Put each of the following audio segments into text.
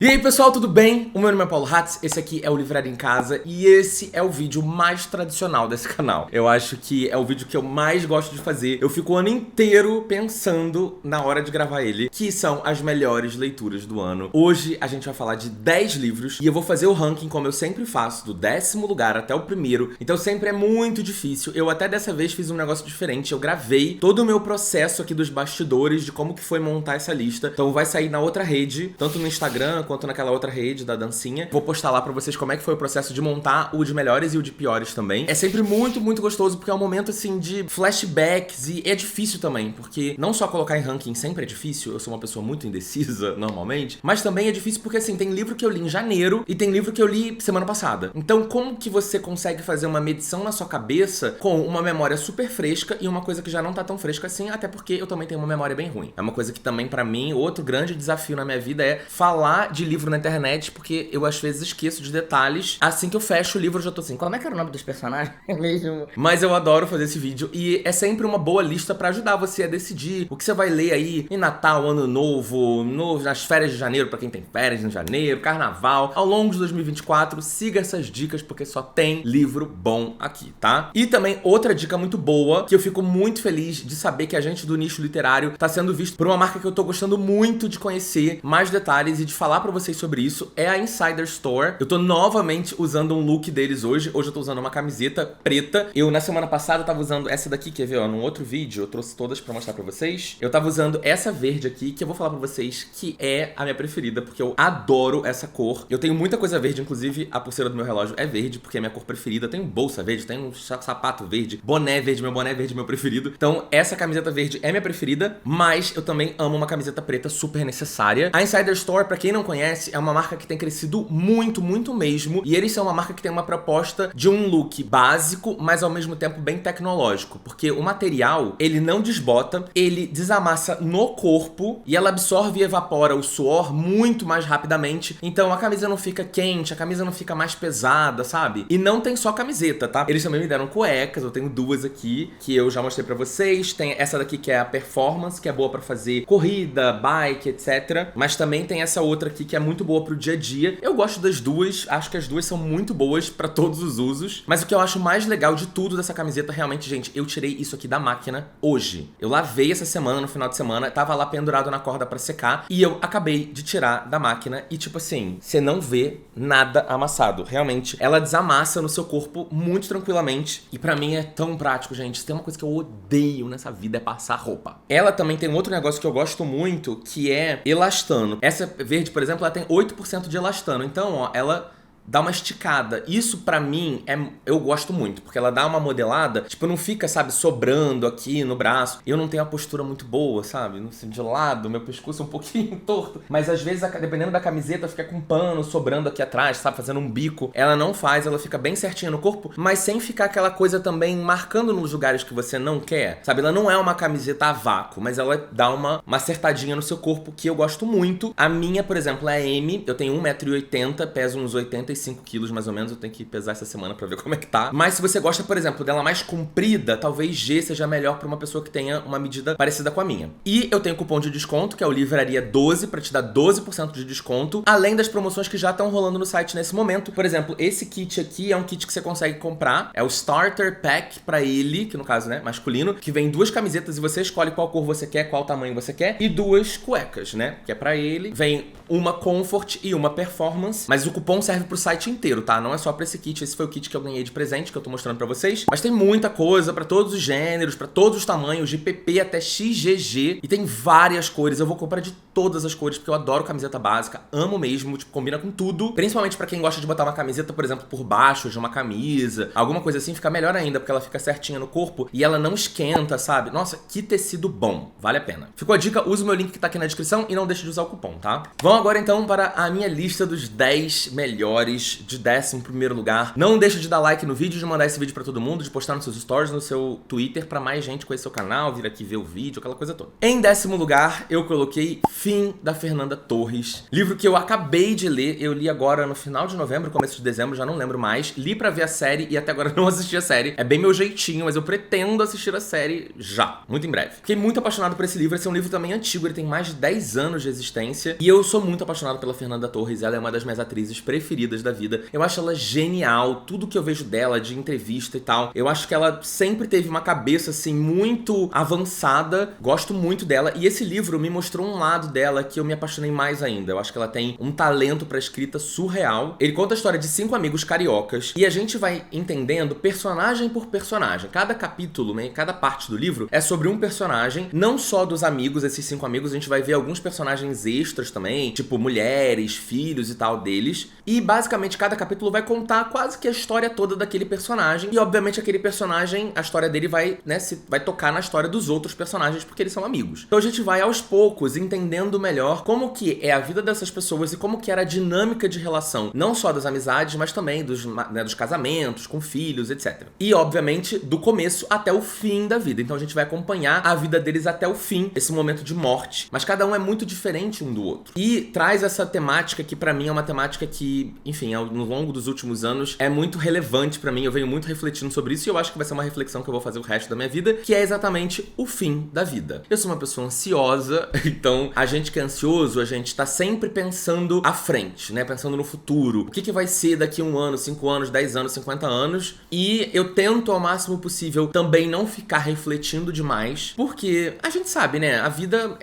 E aí pessoal, tudo bem? O meu nome é Paulo Hatz, esse aqui é o Livraria em Casa e esse é o vídeo mais tradicional desse canal. Eu acho que é o vídeo que eu mais gosto de fazer. Eu fico o ano inteiro pensando na hora de gravar ele, que são as melhores leituras do ano. Hoje a gente vai falar de 10 livros e eu vou fazer o ranking como eu sempre faço, do 10º lugar até o primeiro. Então sempre é muito difícil. Eu até dessa vez fiz um negócio diferente. Eu gravei todo o meu processo aqui dos bastidores de como que foi montar essa lista. Então vai sair na outra rede, tanto no Instagram quanto naquela outra rede da dancinha. Vou postar lá pra vocês como é que foi o processo de montar o de melhores e o de piores também. É sempre muito, muito gostoso, porque é um momento, assim, de flashbacks e é difícil também, porque não só colocar em ranking sempre é difícil, eu sou uma pessoa muito indecisa, normalmente, mas também é difícil porque, assim, tem livro que eu li em janeiro e tem livro que eu li semana passada. Então, como que você consegue fazer uma medição na sua cabeça com uma memória super fresca e uma coisa que já não tá tão fresca assim, até porque eu também tenho uma memória bem ruim. É uma coisa que também, pra mim, outro grande desafio na minha vida é falar de livro na internet, porque eu às vezes esqueço de detalhes. Assim que eu fecho o livro, eu já tô assim, como é que era o nome dos personagens mesmo? Mas eu adoro fazer esse vídeo e é sempre uma boa lista pra ajudar você a decidir o que você vai ler aí em Natal, Ano Novo, nas férias de janeiro, pra quem tem férias em janeiro, Carnaval, ao longo de 2024. Siga essas dicas, porque só tem livro bom aqui, tá? E também outra dica muito boa, que eu fico muito feliz de saber que a gente do nicho literário tá sendo visto por uma marca que eu tô gostando muito de conhecer mais detalhes e de falar pra vocês sobre isso, é a Insider Store. Eu tô novamente usando um look deles hoje. Hoje eu tô usando uma camiseta preta. Eu, na semana passada, tava usando essa daqui, quer ver, ó, num outro vídeo, eu trouxe todas pra mostrar pra vocês. Eu tava usando essa verde aqui, que eu vou falar pra vocês que é a minha preferida, porque eu adoro essa cor. Eu tenho muita coisa verde, inclusive a pulseira do meu relógio é verde, porque é a minha cor preferida. Eu tenho bolsa verde, tenho um sapato verde, boné verde, meu boné verde é meu preferido. Então, essa camiseta verde é minha preferida, mas eu também amo uma camiseta preta super necessária. A Insider Store, pra quem não conhece, é uma marca que tem crescido muito, muito mesmo. E eles são uma marca que tem uma proposta de um look básico, mas ao mesmo tempo bem tecnológico. Porque o material, ele não desbota, ele desamassa no corpo e ela absorve e evapora o suor muito mais rapidamente. Então a camisa não fica quente, a camisa não fica mais pesada, sabe? E não tem só camiseta, tá? Eles também me deram cuecas, eu tenho duas aqui, que eu já mostrei pra vocês. Tem essa daqui que é a Performance, que é boa pra fazer corrida, bike, etc. Mas também tem essa outra aqui que é muito boa pro dia a dia. Eu gosto das duas, acho que as duas são muito boas pra todos os usos. Mas o que eu acho mais legal de tudo dessa camiseta, realmente, gente, eu tirei isso aqui da máquina hoje. Eu lavei essa semana, no final de semana, tava lá pendurado na corda pra secar e eu acabei de tirar da máquina e, tipo assim, você não vê nada amassado. Realmente, ela desamassa no seu corpo muito tranquilamente e pra mim é tão prático, gente. Se tem uma coisa que eu odeio nessa vida é passar roupa. Ela também tem um outro negócio que eu gosto muito, que é elastano. Essa verde, por exemplo, ela tem 8% de elastano. Então, ó, ela dá uma esticada. Isso pra mim, eu gosto muito, porque ela dá uma modelada, tipo, não fica, sabe, sobrando aqui no braço. Eu não tenho a postura muito boa, sabe? De lado, meu pescoço é um pouquinho torto. Mas às vezes, dependendo da camiseta, fica com pano sobrando aqui atrás, sabe? Fazendo um bico. Ela não faz, ela fica bem certinha no corpo, mas sem ficar aquela coisa também marcando nos lugares que você não quer, sabe? Ela não é uma camiseta a vácuo, mas ela dá uma acertadinha no seu corpo, que eu gosto muito. A minha, por exemplo, é a M. Eu tenho 1,80 m, peso uns 85 quilos mais ou menos, eu tenho que pesar essa semana pra ver como é que tá. Mas se você gosta, por exemplo, dela mais comprida, talvez G seja melhor pra uma pessoa que tenha uma medida parecida com a minha. E eu tenho cupom de desconto, que é o Livraria 12, pra te dar 12% de desconto, além das promoções que já estão rolando no site nesse momento. Por exemplo, esse kit aqui é um kit que você consegue comprar, é o Starter Pack pra ele, que no caso, né, masculino, que vem 2 camisetas e você escolhe qual cor você quer, qual tamanho você quer, e 2 cuecas, né, que é pra ele. Vem uma Comfort e uma Performance, mas o cupom serve pro site inteiro, tá? Não é só pra esse kit. Esse foi o kit que eu ganhei de presente, que eu tô mostrando pra vocês. Mas tem muita coisa pra todos os gêneros, pra todos os tamanhos, de PP até XGG. E tem várias cores. Eu vou comprar de todas as cores, porque eu adoro camiseta básica. Amo mesmo, tipo, combina com tudo. Principalmente pra quem gosta de botar uma camiseta, por exemplo, por baixo de uma camisa. Alguma coisa assim fica melhor ainda, porque ela fica certinha no corpo e ela não esquenta, sabe? Nossa, que tecido bom. Vale a pena. Ficou a dica, usa o meu link que tá aqui na descrição e não deixe de usar o cupom, tá? Vamos agora então para a minha lista dos 10 melhores melhores, de 11º lugar. Não deixa de dar like no vídeo, de mandar esse vídeo pra todo mundo, de postar nos seus stories, no seu Twitter, pra mais gente conhecer o canal, vir aqui ver o vídeo, aquela coisa toda. Em 10º lugar, eu coloquei Fim, da Fernanda Torres. Livro que eu acabei de ler, eu li agora no final de novembro, começo de dezembro, já não lembro mais. Li pra ver a série e até agora não assisti a série. É bem meu jeitinho, mas eu pretendo assistir a série já, muito em breve. Fiquei muito apaixonado por esse livro, esse é um livro também antigo, ele tem mais de 10 anos de existência. E eu sou muito apaixonado pela Fernanda Torres, ela é uma das minhas atrizes preferidas da vida. Eu acho ela genial, tudo que eu vejo dela, de entrevista e tal. Eu acho que ela sempre teve uma cabeça, assim, muito avançada. Gosto muito dela. E esse livro me mostrou um lado dela que eu me apaixonei mais ainda. Eu acho que ela tem um talento pra escrita surreal. Ele conta a história de 5 amigos cariocas e a gente vai entendendo personagem por personagem. Cada capítulo, né, cada parte do livro é sobre um personagem, não só dos amigos, esses 5 amigos, a gente vai ver alguns personagens extras também, tipo mulheres, filhos e tal deles. E basicamente cada capítulo vai contar quase que a história toda daquele personagem. E obviamente aquele personagem, a história dele vai, né, vai tocar na história dos outros personagens porque eles são amigos. Então a gente vai aos poucos entendendo melhor como que é a vida dessas pessoas e como que era a dinâmica de relação, não só das amizades, mas também dos, né, dos casamentos, com filhos, etc. E obviamente do começo até o fim da vida. Então a gente vai acompanhar a vida deles até o fim, esse momento de morte. Mas cada um é muito diferente um do outro. E traz essa temática que pra mim é uma temática que, enfim, no longo dos últimos anos é muito relevante pra mim. Eu venho muito refletindo sobre isso e eu acho que vai ser uma reflexão que eu vou fazer o resto da minha vida, que é exatamente o fim da vida. Eu sou uma pessoa ansiosa, então a gente que é ansioso, a gente tá sempre pensando à frente, né? Pensando no futuro. O que vai ser daqui a 1 ano, 5 anos, 10 anos, 50 anos. E eu tento ao máximo possível também não ficar refletindo demais, porque a gente sabe, né? A vida,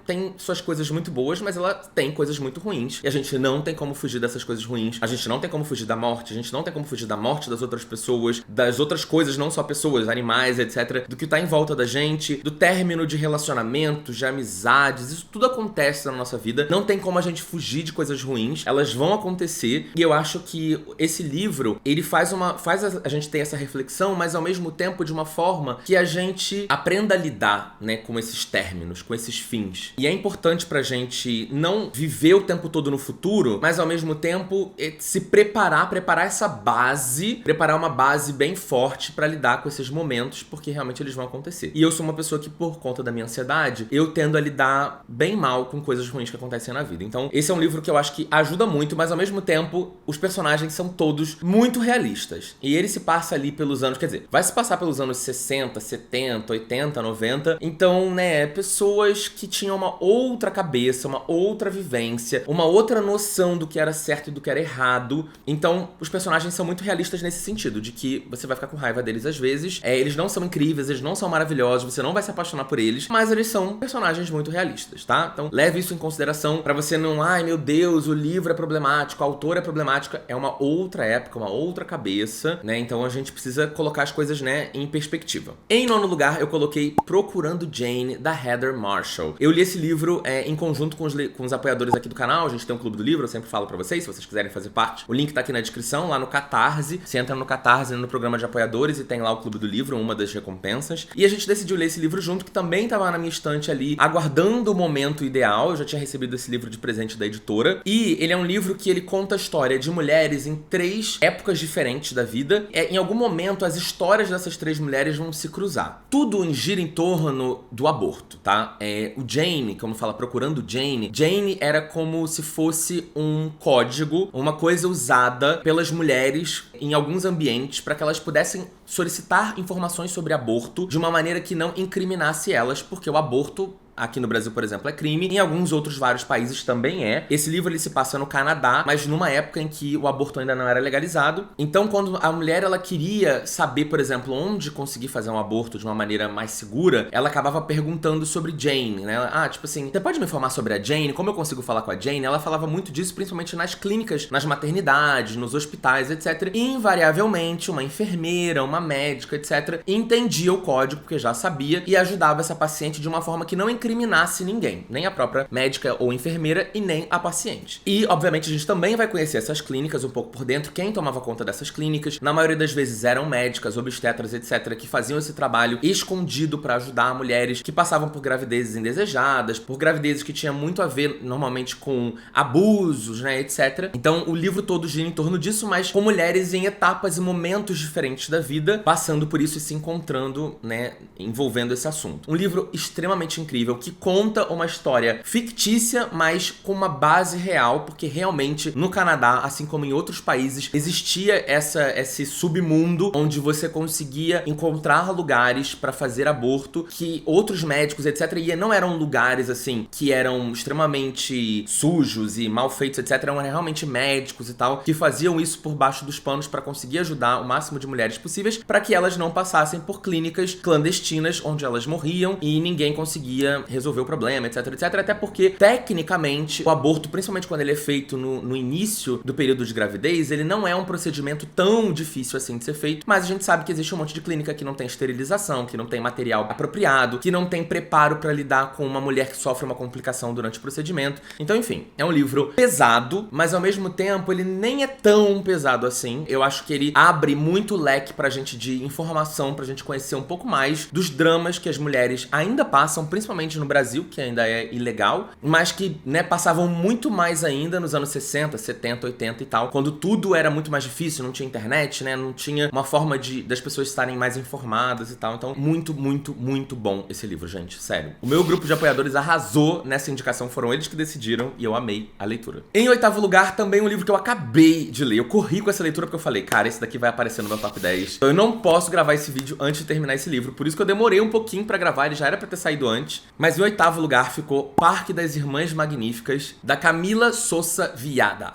tem suas coisas muito boas, mas ela tem coisas muito ruins. E a gente não tem como fugir dessas coisas ruins. A gente não tem como fugir da morte, a gente não tem como fugir da morte das outras pessoas, das outras coisas, não só pessoas, animais, etc. Do que tá em volta da gente, do término de relacionamentos, de amizades, isso tudo acontece na nossa vida. Não tem como a gente fugir de coisas ruins, elas vão acontecer. E eu acho que esse livro, ele faz a gente ter essa reflexão, mas ao mesmo tempo de uma forma que a gente aprenda a lidar, né, com esses términos, com esses fins. E é importante pra gente não viver o tempo todo no futuro, mas ao mesmo tempo se preparar essa base, preparar uma base bem forte pra lidar com esses momentos, porque realmente eles vão acontecer. E eu sou uma pessoa que, por conta da minha ansiedade, eu tendo a lidar bem mal com coisas ruins que acontecem na vida. Então, esse é um livro que eu acho que ajuda muito, mas ao mesmo tempo, os personagens são todos muito realistas. E ele se passa ali pelos anos, quer dizer, vai se passar pelos anos 60, 70, 80, 90. Então, né, pessoas que tinham uma outra cabeça, uma outra vivência, uma outra noção do que era certo e do que era errado. Então, os personagens são muito realistas nesse sentido, de que você vai ficar com raiva deles às vezes. Eles não são incríveis, eles não são maravilhosos, você não vai se apaixonar por eles, mas eles são personagens muito realistas, tá? Então, leve isso em consideração pra você não, ai meu Deus, o livro é problemático, a autora é problemática. É uma outra época, uma outra cabeça, né? Então a gente precisa colocar as coisas, né, em perspectiva. Em 9º lugar, eu coloquei Procurando Jane, da Heather Marshall. Eu li esse livro em conjunto com os apoiadores aqui do canal. A gente tem um clube do livro, eu sempre falo pra vocês, se vocês quiserem fazer parte. O link tá aqui na descrição, lá no Catarse. Você entra no Catarse, no programa de apoiadores, e tem lá o clube do livro, uma das recompensas. E a gente decidiu ler esse livro junto, que também tava na minha estante ali, aguardando o momento ideal. Eu já tinha recebido esse livro de presente da editora. E ele é um livro que ele conta a história de mulheres em 3 épocas diferentes da vida. Em algum momento, as histórias dessas 3 mulheres vão se cruzar. Tudo gira em torno do aborto, tá? O Jane, como fala, Procurando Jane, Jane era como se fosse um código, uma coisa usada pelas mulheres em alguns ambientes para que elas pudessem solicitar informações sobre aborto de uma maneira que não incriminasse elas, porque o aborto aqui no Brasil, por exemplo, é crime. Em alguns outros vários países também é. Esse livro ele se passa no Canadá, mas numa época em que o aborto ainda não era legalizado. Então, quando a mulher ela queria saber, por exemplo, onde conseguir fazer um aborto de uma maneira mais segura, ela acabava perguntando sobre Jane, né? Tipo assim, você pode me informar sobre a Jane? Como eu consigo falar com a Jane? Ela falava muito disso, principalmente nas clínicas, nas maternidades, nos hospitais, etc. E, invariavelmente, uma enfermeira, uma médica, etc., entendia o código, porque já sabia, e ajudava essa paciente de uma forma que não incriminasse incriminasse ninguém, nem a própria médica ou enfermeira e nem a paciente. E, obviamente, a gente também vai conhecer essas clínicas um pouco por dentro, quem tomava conta dessas clínicas. Na maioria das vezes eram médicas, obstetras, etc., que faziam esse trabalho escondido para ajudar mulheres que passavam por gravidezes indesejadas, por gravidezes que tinham muito a ver, normalmente, com abusos, né, etc. Então, o livro todo gira em torno disso, mas com mulheres em etapas e momentos diferentes da vida, passando por isso e se encontrando, né, envolvendo esse assunto. Um livro extremamente incrível, que conta uma história fictícia, mas com uma base real, porque realmente no Canadá, assim como em outros países, existia esse submundo onde você conseguia encontrar lugares para fazer aborto que outros médicos, etc., e não eram lugares, assim, que eram extremamente sujos e mal feitos, etc., eram realmente médicos e tal, que faziam isso por baixo dos panos para conseguir ajudar o máximo de mulheres possíveis para que elas não passassem por clínicas clandestinas onde elas morriam e ninguém conseguia resolver o problema, etc, etc, até porque, tecnicamente, o aborto, principalmente quando ele é feito no início do período de gravidez, ele não é um procedimento tão difícil assim de ser feito, mas a gente sabe que existe um monte de clínica que não tem esterilização, que não tem material apropriado, que não tem preparo para lidar com uma mulher que sofre uma complicação durante o procedimento. Então, enfim, é um livro pesado, mas ao mesmo tempo ele nem é tão pesado assim. Eu acho que ele abre muito leque pra gente de informação, pra gente conhecer um pouco mais dos dramas que as mulheres ainda passam, principalmente no Brasil, que ainda é ilegal, mas que, né, passavam muito mais ainda nos anos 60, 70, 80 e tal, quando tudo era muito mais difícil, não tinha internet, né, não tinha uma forma das pessoas estarem mais informadas e tal. Então, muito, muito, muito bom esse livro, gente, sério. O meu grupo de apoiadores arrasou nessa indicação, foram eles que decidiram e eu amei a leitura. Em 8º lugar, também um livro que eu acabei de ler. Eu corri com essa leitura porque eu falei, cara, esse daqui vai aparecer no meu top 10. Então eu não posso gravar esse vídeo antes de terminar esse livro. Por isso que eu demorei um pouquinho pra gravar, ele já era pra ter saído antes. Mas em 8º lugar ficou Parque das Irmãs Magníficas, da Camila Sousa Viada.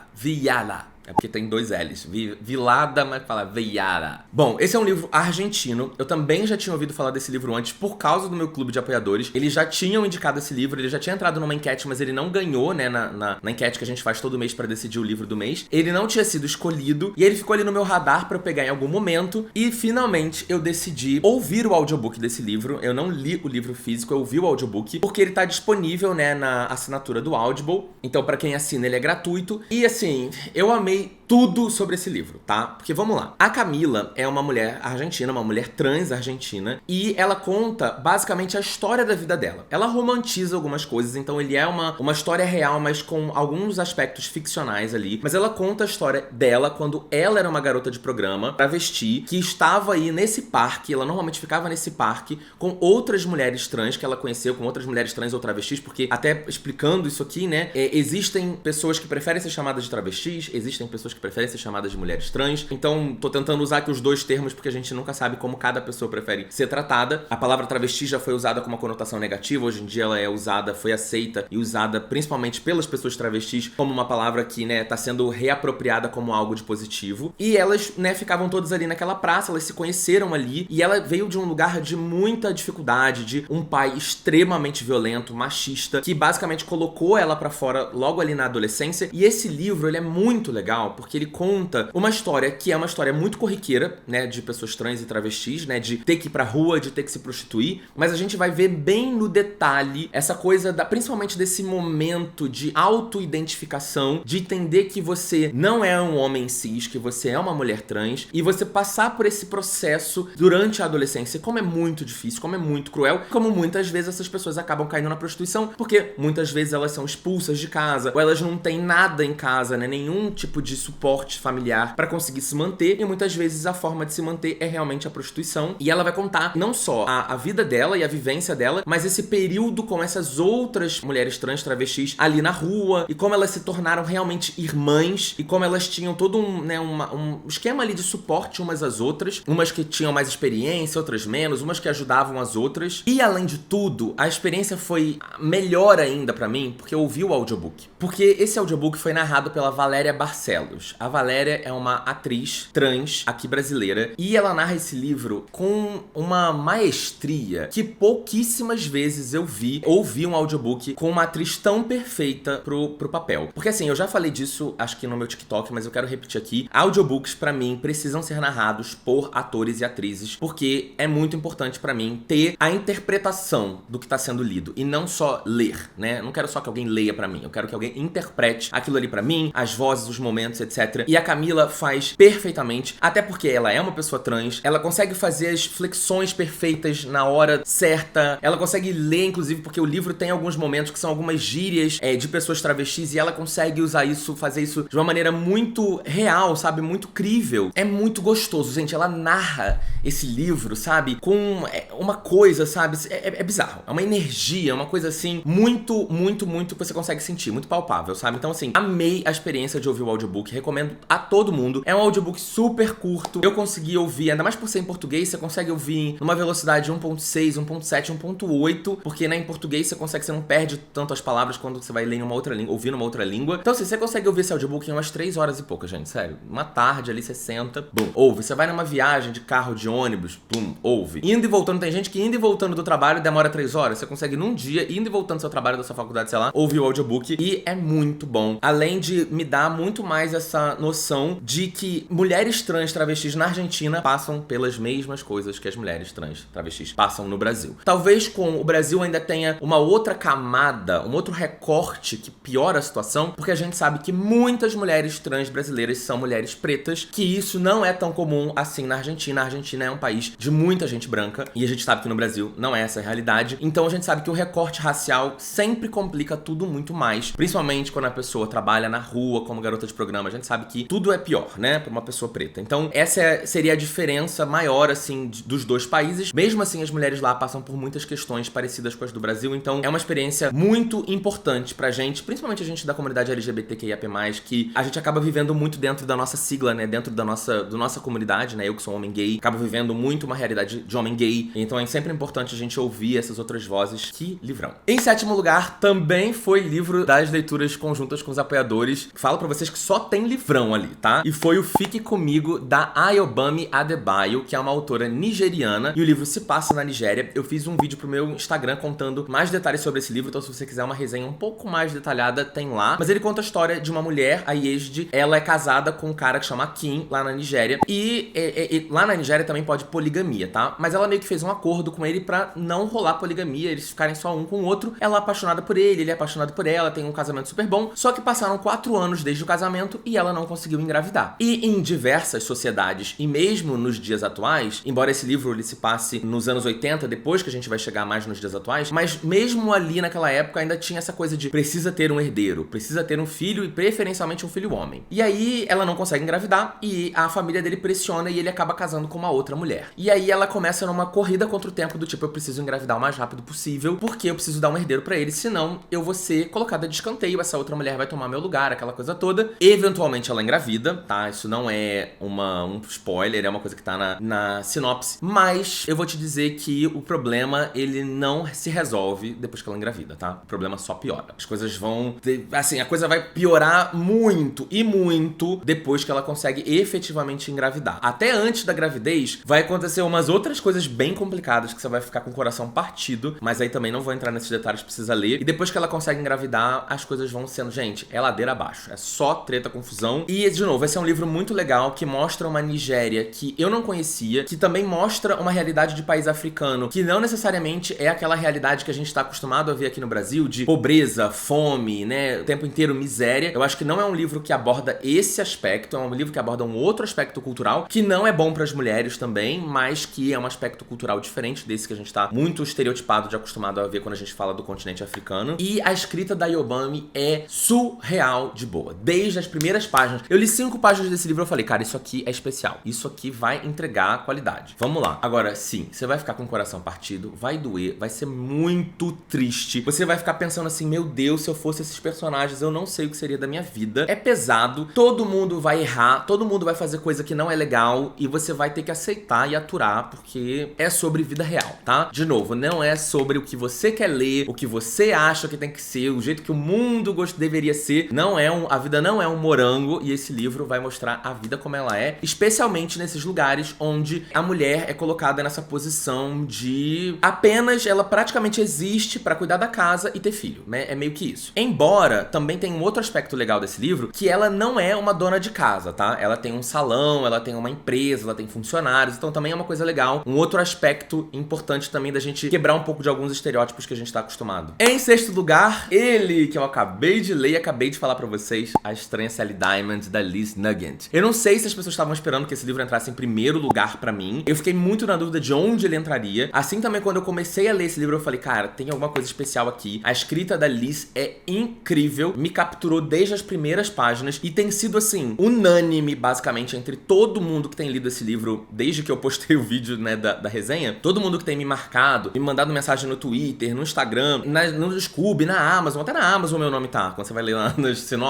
É porque tem 2 L's. Vilada, mas fala Veiara. Bom, esse é um livro argentino. Eu também já tinha ouvido falar desse livro antes por causa do meu clube de apoiadores. Eles já tinham indicado esse livro, ele já tinha entrado numa enquete, mas ele não ganhou, né, na enquete que a gente faz todo mês pra decidir o livro do mês. Ele não tinha sido escolhido e ele ficou ali no meu radar pra eu pegar em algum momento. E finalmente eu decidi ouvir o audiobook desse livro. Eu não li o livro físico, eu ouvi o audiobook, porque ele tá disponível, né, na assinatura do Audible. Então, pra quem assina, ele é gratuito. E assim, eu amei tudo sobre esse livro, tá? Porque vamos lá. A Camila é uma mulher argentina, uma mulher trans argentina, e ela conta basicamente a história da vida dela. Ela romantiza algumas coisas, então ele é uma história real, mas com alguns aspectos ficcionais ali. Mas ela conta a história dela quando ela era uma garota de programa, travesti, que estava aí nesse parque, ela normalmente ficava nesse parque com outras mulheres trans que ela conheceu, com outras mulheres trans ou travestis, porque até explicando isso aqui, né, existem pessoas que preferem ser chamadas de travestis, existem pessoas que preferem ser chamadas de mulheres trans. Então, tô tentando usar aqui os 2 termos porque a gente nunca sabe como cada pessoa prefere ser tratada. A palavra travesti já foi usada com uma conotação negativa. Hoje em dia ela é usada, foi aceita e usada principalmente pelas pessoas travestis como uma palavra que, né, tá sendo reapropriada como algo de positivo. E elas, né, ficavam todas ali naquela praça, elas se conheceram ali e ela veio de um lugar de muita dificuldade, de um pai extremamente violento, machista, que basicamente colocou ela pra fora logo ali na adolescência. E esse livro, ele é muito legal porque ele conta uma história que é uma história muito corriqueira, né, de pessoas trans e travestis, né, de ter que ir pra rua, de ter que se prostituir, mas a gente vai ver bem no detalhe essa coisa principalmente desse momento de auto-identificação, de entender que você não é um homem cis, que você é uma mulher trans, e você passar por esse processo durante a adolescência, como é muito difícil, como é muito cruel, como muitas vezes essas pessoas acabam caindo na prostituição, porque muitas vezes elas são expulsas de casa, ou elas não têm nada em casa, né, nenhum tipo de suporte familiar pra conseguir se manter, e muitas vezes a forma de se manter é realmente a prostituição. E ela vai contar não só a vida dela e a vivência dela, mas esse período com essas outras mulheres trans travestis ali na rua, e como elas se tornaram realmente irmãs, e como elas tinham todo um esquema ali de suporte umas às outras, umas que tinham mais experiência, outras menos, umas que ajudavam as outras. E além de tudo, a experiência foi melhor ainda pra mim, porque eu ouvi o audiobook. Porque esse audiobook foi narrado pela Valéria Barcelos. anos. A Valéria é uma atriz trans aqui brasileira e ela narra esse livro com uma maestria que pouquíssimas vezes eu ouvi um audiobook com uma atriz tão perfeita pro papel. Porque assim, eu já falei disso, acho que no meu TikTok, mas eu quero repetir aqui. Audiobooks, pra mim, precisam ser narrados por atores e atrizes, porque é muito importante pra mim ter a interpretação do que tá sendo lido e não só ler, né? Eu não quero só que alguém leia pra mim, eu quero que alguém interprete aquilo ali pra mim, as vozes, os momentos, etc. E a Camila faz perfeitamente, até porque ela é uma pessoa trans, ela consegue fazer as flexões perfeitas na hora certa, ela consegue ler, inclusive, porque o livro tem alguns momentos que são algumas gírias de pessoas travestis e ela consegue usar isso, fazer isso de uma maneira muito real, sabe? Muito crível. É muito gostoso, gente. Ela narra esse livro, sabe? Com uma coisa, sabe? É bizarro. É uma energia, uma coisa assim, muito, muito, muito que você consegue sentir, muito palpável, sabe? Então, assim, amei a experiência de ouvir o audiobook, recomendo a todo mundo. É um audiobook super curto. Eu consegui ouvir, ainda mais por ser em português, você consegue ouvir numa velocidade 1.6, 1.7, 1.8, porque né, em português você não perde tanto as palavras quando você vai ler em uma outra língua, ouvir numa outra língua. Então, assim, você consegue ouvir esse audiobook em umas 3 horas e pouca, gente, sério. Uma tarde ali, você senta, bum, ouve. Você vai numa viagem de carro, de ônibus, bum, ouve. Indo e voltando, tem gente que indo e voltando do trabalho demora 3 horas. Você consegue num dia, indo e voltando do seu trabalho, da sua faculdade, sei lá, ouvir o audiobook e é muito bom. Além de me dar muito mais essa noção de que mulheres trans travestis na Argentina passam pelas mesmas coisas que as mulheres trans travestis passam no Brasil. Talvez com o Brasil ainda tenha uma outra camada, um outro recorte que piora a situação, porque a gente sabe que muitas mulheres trans brasileiras são mulheres pretas, que isso não é tão comum assim na Argentina. A Argentina é um país de muita gente branca e a gente sabe que no Brasil não é essa a realidade. Então a gente sabe que o recorte racial sempre complica tudo muito mais, principalmente quando a pessoa trabalha na rua como garota de programa. A gente sabe que tudo é pior, né, pra uma pessoa preta. Então essa seria a diferença maior, assim, dos dois países. Mesmo assim, as mulheres lá passam por muitas questões parecidas com as do Brasil, então é uma experiência muito importante pra gente, principalmente a gente da comunidade LGBTQIAP+, que a gente acaba vivendo muito dentro da nossa sigla, né, dentro da nossa comunidade, né, eu que sou um homem gay, acabo vivendo muito uma realidade de homem gay, então é sempre importante a gente ouvir essas outras vozes. Que livrão. Em 7º lugar, também foi livro das leituras conjuntas com os apoiadores. Falo pra vocês que só tem livrão ali, tá? E foi o Fique Comigo, da Ayobami Adebayo, que é uma autora nigeriana, e o livro se passa na Nigéria. Eu fiz um vídeo pro meu Instagram contando mais detalhes sobre esse livro, então se você quiser uma resenha um pouco mais detalhada, tem lá. Mas ele conta a história de uma mulher, a Yejide. Ela é casada com um cara que chama Kim, lá na Nigéria, e lá na Nigéria também pode poligamia, tá? Mas ela meio que fez um acordo com ele pra não rolar poligamia, eles ficarem só um com o outro. Ela é apaixonada por ele é apaixonado por ela, tem um casamento super bom, só que passaram 4 anos desde o casamento e ela não conseguiu engravidar. E em diversas sociedades, e mesmo nos dias atuais, embora esse livro ele se passe nos anos 80, depois que a gente vai chegar mais nos dias atuais, mas mesmo ali naquela época ainda tinha essa coisa de precisa ter um herdeiro, precisa ter um filho e preferencialmente um filho homem. E aí ela não consegue engravidar e a família dele pressiona e ele acaba casando com uma outra mulher. E aí ela começa numa corrida contra o tempo do tipo, eu preciso engravidar o mais rápido possível porque eu preciso dar um herdeiro pra ele, senão eu vou ser colocada de escanteio, essa outra mulher vai tomar meu lugar, aquela coisa toda. Eventualmente ela engravida, tá? Isso não é um spoiler, é uma coisa que tá na sinopse, mas eu vou te dizer que o problema, ele não se resolve depois que ela engravida, tá? O problema só piora. As coisas vão... assim, a coisa vai piorar muito e muito depois que ela consegue efetivamente engravidar. Até antes da gravidez, vai acontecer umas outras coisas bem complicadas que você vai ficar com o coração partido, mas aí também não vou entrar nesses detalhes, precisa ler. E depois que ela consegue engravidar, as coisas vão sendo, gente, é ladeira abaixo. É só treta, confusão. E, de novo, esse é um livro muito legal que mostra uma Nigéria que eu não conhecia, que também mostra uma realidade de país africano, que não necessariamente é aquela realidade que a gente tá acostumado a ver aqui no Brasil, de pobreza, fome, né, o tempo inteiro miséria. Eu acho que não é um livro que aborda esse aspecto, é um livro que aborda um outro aspecto cultural, que não é bom pras mulheres também, mas que é um aspecto cultural diferente desse que a gente tá muito estereotipado de acostumado a ver quando a gente fala do continente africano. E a escrita da Ayobami é surreal de boa. Desde as primeiras páginas. Eu li 5 páginas desse livro e eu falei, cara, isso aqui é especial. Isso aqui vai entregar qualidade. Vamos lá. Agora, sim, você vai ficar com o coração partido, vai doer, vai ser muito triste. Você vai ficar pensando assim, meu Deus, se eu fosse esses personagens, eu não sei o que seria da minha vida. É pesado, todo mundo vai errar, todo mundo vai fazer coisa que não é legal e você vai ter que aceitar e aturar, porque é sobre vida real, tá? De novo, não é sobre o que você quer ler, o que você acha que tem que ser, o jeito que o mundo deveria ser. Não é a vida não é um morango morango e esse livro vai mostrar a vida como ela é, especialmente nesses lugares onde a mulher é colocada nessa posição de apenas ela praticamente existe pra cuidar da casa e ter filho, né? É meio que isso. Embora também tem um outro aspecto legal desse livro, que ela não é uma dona de casa, tá? Ela tem um salão, ela tem uma empresa, ela tem funcionários, então também é uma coisa legal. Um outro aspecto importante também da gente quebrar um pouco de alguns estereótipos que a gente tá acostumado. Em sexto lugar, ele que eu acabei de ler e acabei de falar pra vocês, A Estranha Sally Diamond, da Liz Nugent. Eu não sei se as pessoas estavam esperando que esse livro entrasse em primeiro lugar pra mim. Eu fiquei muito na dúvida de onde ele entraria. Assim também, quando eu comecei a ler esse livro, eu falei, cara, tem alguma coisa especial aqui. A escrita da Liz é incrível, me capturou desde as primeiras páginas e tem sido, assim, unânime, basicamente, entre todo mundo que tem lido esse livro, desde que eu postei o vídeo, né, da resenha. Todo mundo que tem me marcado, me mandado mensagem no Twitter, no Instagram, no Scoob, na Amazon, até na Amazon meu nome tá. Quando você vai ler lá